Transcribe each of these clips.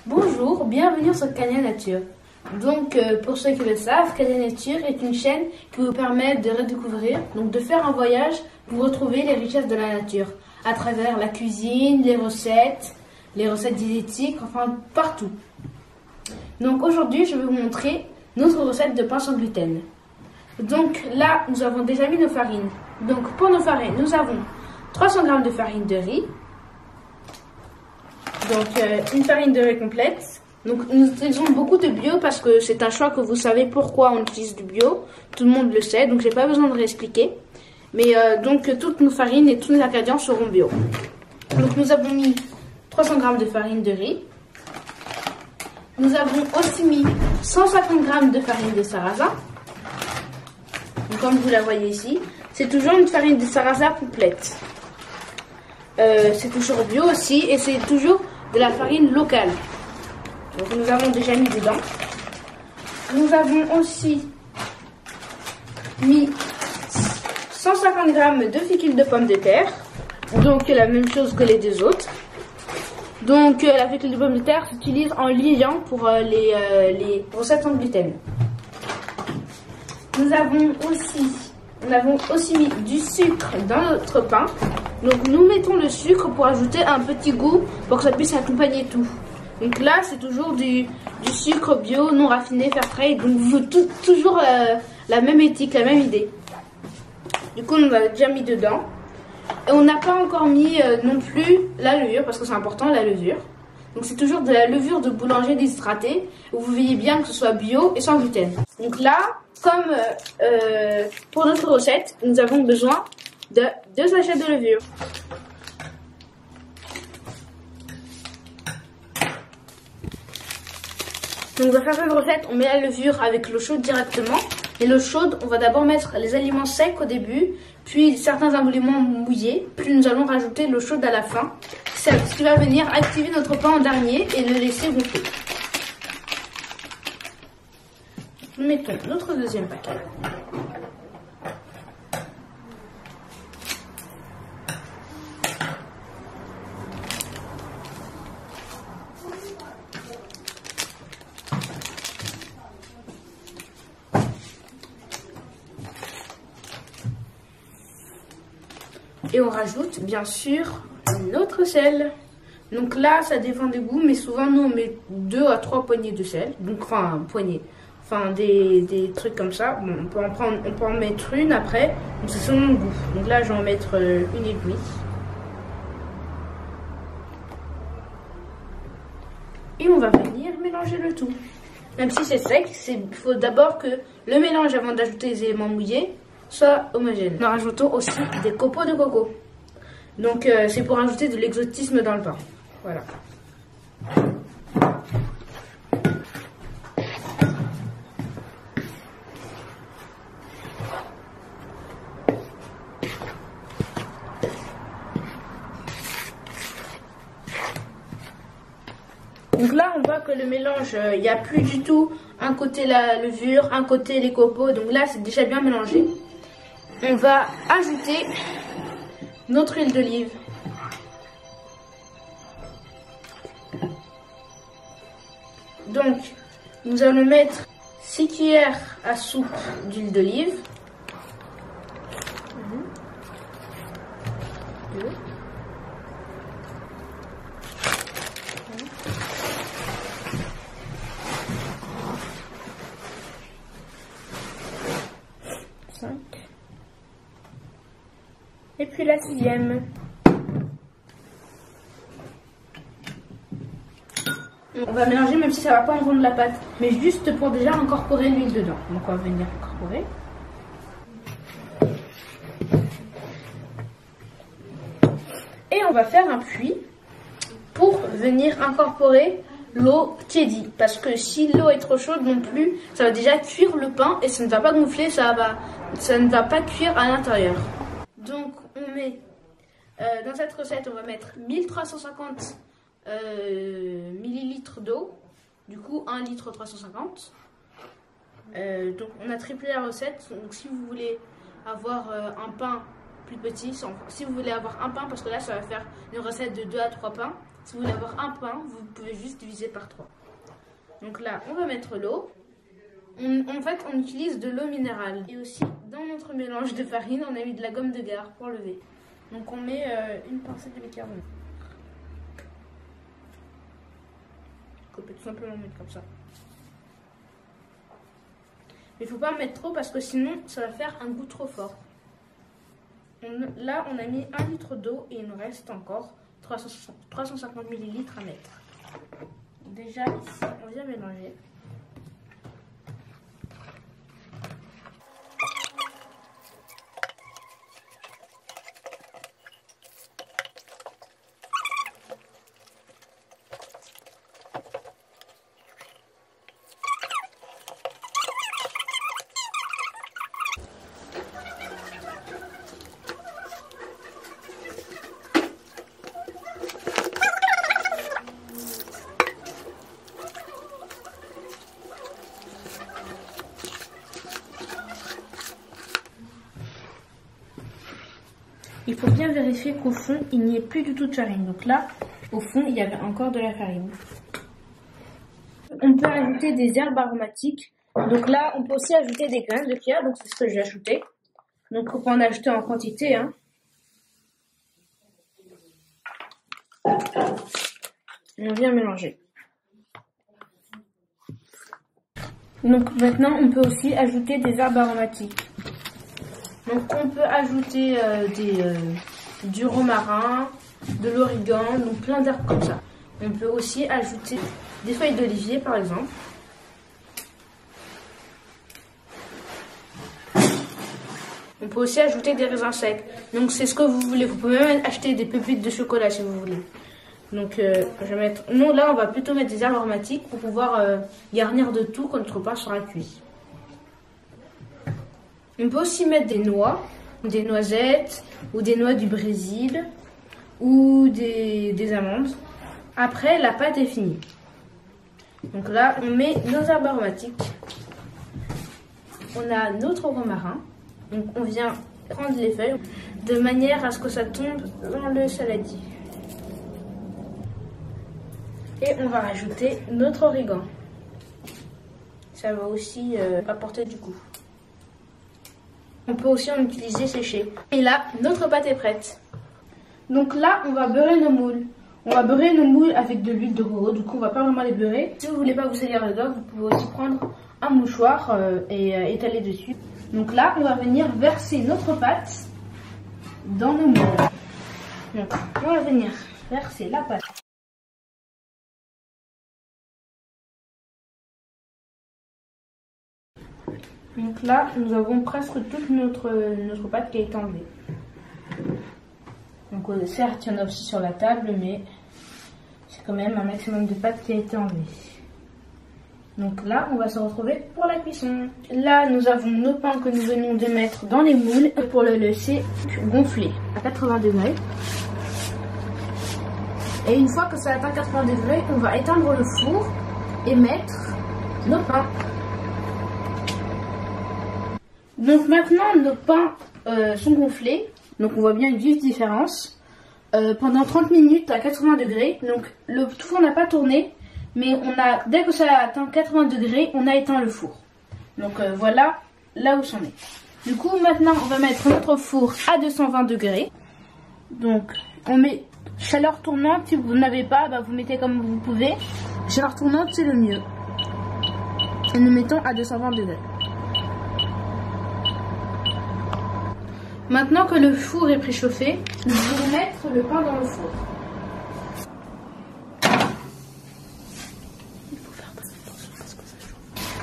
Bonjour, bienvenue sur Cania Nature. Donc, pour ceux qui le savent, Cania Nature est une chaîne qui vous permet de redécouvrir, donc de faire un voyage pour retrouver les richesses de la nature à travers la cuisine, les recettes diététiques, enfin partout. Donc aujourd'hui, je vais vous montrer notre recette de pain sans gluten. Donc là, nous avons déjà mis nos farines. Donc pour nos farines, nous avons 300 g de farine de riz. Donc une farine de riz complète. Donc nous utilisons beaucoup de bio parce que c'est un choix que vous savez pourquoi on utilise du bio. Tout le monde le sait, donc j'ai pas besoin de réexpliquer. Mais donc toutes nos farines et tous les ingrédients seront bio. Donc nous avons mis 300 g de farine de riz. Nous avons aussi mis 150 g de farine de sarrasin. Donc, comme vous la voyez ici, c'est toujours une farine de sarrasin complète. C'est toujours bio aussi et c'est toujours de la farine locale. Donc nous avons déjà mis dedans. Nous avons aussi mis 150 g de fécule de pommes de terre. Donc la même chose que les deux autres. Donc la fécule de pommes de terre s'utilise en liant pour les recettes sans gluten. Nous avons aussi mis du sucre dans notre pain. Donc nous mettons le sucre pour ajouter un petit goût pour que ça puisse accompagner tout. Donc là c'est toujours du sucre bio non raffiné fair trade. Donc vous toujours la même éthique, la même idée. Du coup on a déjà mis dedans. Et on n'a pas encore mis non plus la levure, parce que c'est important la levure. Donc c'est toujours de la levure de boulanger déshydratée. Vous voyez bien que ce soit bio et sans gluten. Donc là, comme pour notre recette, nous avons besoin de 2 sachets de levure. Donc on va faire cette recette, on met la levure avec l'eau chaude directement. Et l'eau chaude, on va d'abord mettre les aliments secs au début, puis certains aliments mouillés, puis nous allons rajouter l'eau chaude à la fin. C'est ce qui va venir activer notre pain en dernier et le laisser gonfler. Nous mettons notre deuxième paquet. Et on rajoute bien sûr notre sel. Donc là ça dépend des goûts, mais souvent nous on met 2 à 3 poignées de sel. Donc enfin poignées. Enfin des trucs comme ça. Bon, on peut en mettre une après. Donc c'est selon le goût. Donc là je vais en mettre une et demie. Et on va venir mélanger le tout. Même si c'est sec, il faut d'abord que le mélange avant d'ajouter les éléments mouillés soit homogène. Nous rajoutons aussi des copeaux de coco. Donc c'est pour ajouter de l'exotisme dans le pain. Voilà. Donc là on voit que le mélange, il n'y a plus du tout un côté la levure, un côté les copeaux. Donc là c'est déjà bien mélangé. On va ajouter notre huile d'olive. Donc, nous allons mettre 6 cuillères à soupe d'huile d'olive. 2. 5. Et puis la 6e. On va mélanger même si ça va pas en rendre la pâte, mais juste pour déjà incorporer l'huile dedans. Donc on va venir incorporer. Et on va faire un puits pour venir incorporer l'eau tiédie. Parce que si l'eau est trop chaude non plus, ça va déjà cuire le pain et ça ne va pas gonfler, ça ne va pas cuire à l'intérieur. Donc on met, dans cette recette, on va mettre 1350 millilitres d'eau, du coup 1 litre 350. Donc on a triplé la recette. Donc si vous voulez avoir un pain plus petit. Si vous voulez avoir un pain, parce que là ça va faire une recette de 2 à 3 pains, Si vous voulez avoir un pain, vous pouvez juste diviser par 3. Donc là, on va mettre l'eau. En fait, on utilise de l'eau minérale. Et aussi, dans notre mélange de farine, on a mis de la gomme de gare pour lever. Donc on met une pincée de bicarbonate. On peut tout simplement mettre comme ça. Mais il ne faut pas en mettre trop parce que sinon, ça va faire un goût trop fort. Là, on a mis 1 litre d'eau et il nous reste encore 350 ml à mettre. Déjà, ici, on vient mélanger. Il faut bien vérifier qu'au fond, il n'y ait plus du tout de farine. Donc là, au fond, il y avait encore de la farine. On peut ajouter des herbes aromatiques. Donc là, on peut aussi ajouter des graines de chia. Donc c'est ce que j'ai ajouté. Donc il faut en ajouter en quantité. On vient mélanger. Donc maintenant, on peut aussi ajouter des herbes aromatiques. Donc on peut ajouter du romarin, de l'origan, donc plein d'herbes comme ça. On peut aussi ajouter des feuilles d'olivier par exemple. On peut aussi ajouter des raisins secs. Donc c'est ce que vous voulez. Vous pouvez même acheter des pépites de chocolat si vous voulez. Donc je vais mettre... Nous là on va plutôt mettre des herbes aromatiques pour pouvoir garnir de tout quand notre pain sera cuit. On peut aussi mettre des noix, des noisettes, ou des noix du Brésil, ou des amandes. Après, la pâte est finie. Donc là, on met nos herbes aromatiques. On a notre romarin. Donc on vient prendre les feuilles de manière à ce que ça tombe dans le saladier. Et on va rajouter notre origan. Ça va aussi apporter du goût. On peut aussi en utiliser séché. Et là, notre pâte est prête. Donc là, on va beurrer nos moules. On va beurrer nos moules avec de l'huile de coco. Du coup, on va pas vraiment les beurrer. Si vous voulez pas vous salir les doigts, vous pouvez aussi prendre un mouchoir et étaler dessus. Donc là, on va venir verser notre pâte dans nos moules. Donc, on va venir verser la pâte. Donc là, nous avons presque toute notre pâte qui a été enlevée. Donc certes, il y en a aussi sur la table, mais c'est quand même un maximum de pâte qui a été enlevée. Donc là, on va se retrouver pour la cuisson. Là, nous avons nos pains que nous venons de mettre dans les moules pour le laisser gonfler à 80 degrés. Et une fois que ça atteint 80 degrés, on va éteindre le four et mettre nos pains. Donc maintenant, nos pains sont gonflés. Donc on voit bien une vive différence. Pendant 30 minutes à 80 degrés. Donc le four n'a pas tourné. Mais dès que ça a atteint 80 degrés, on a éteint le four. Donc voilà là où c'en est. Du coup maintenant, on va mettre notre four à 220 degrés. Donc on met chaleur tournante. Si vous n'avez pas, vous mettez comme vous pouvez. Chaleur tournante, c'est le mieux. Et nous mettons à 220 degrés. Maintenant que le four est préchauffé, nous allons mettre le pain dans le four.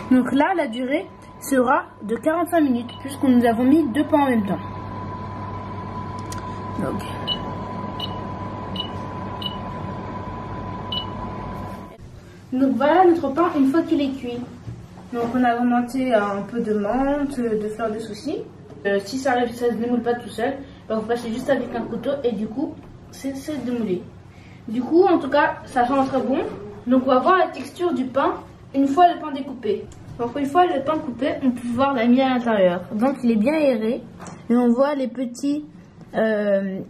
Donc là, la durée sera de 45 minutes puisque nous avons mis 2 pains en même temps. Donc voilà notre pain une fois qu'il est cuit. Donc on a remonté un peu de menthe, de fleur de souci. Si ça arrive, ça ne se démoule pas tout seul, vous passez juste avec un couteau et du coup, c'est démoulé. Du coup, en tout cas, ça sent très bon. Donc on va voir la texture du pain une fois le pain découpé. Donc une fois le pain coupé, on peut voir la mie à l'intérieur. Donc il est bien aéré et on voit les petites graines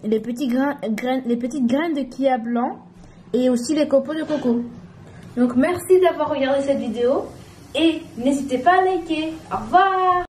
de chia blanc et aussi les copeaux de coco. Donc merci d'avoir regardé cette vidéo et n'hésitez pas à liker. Au revoir!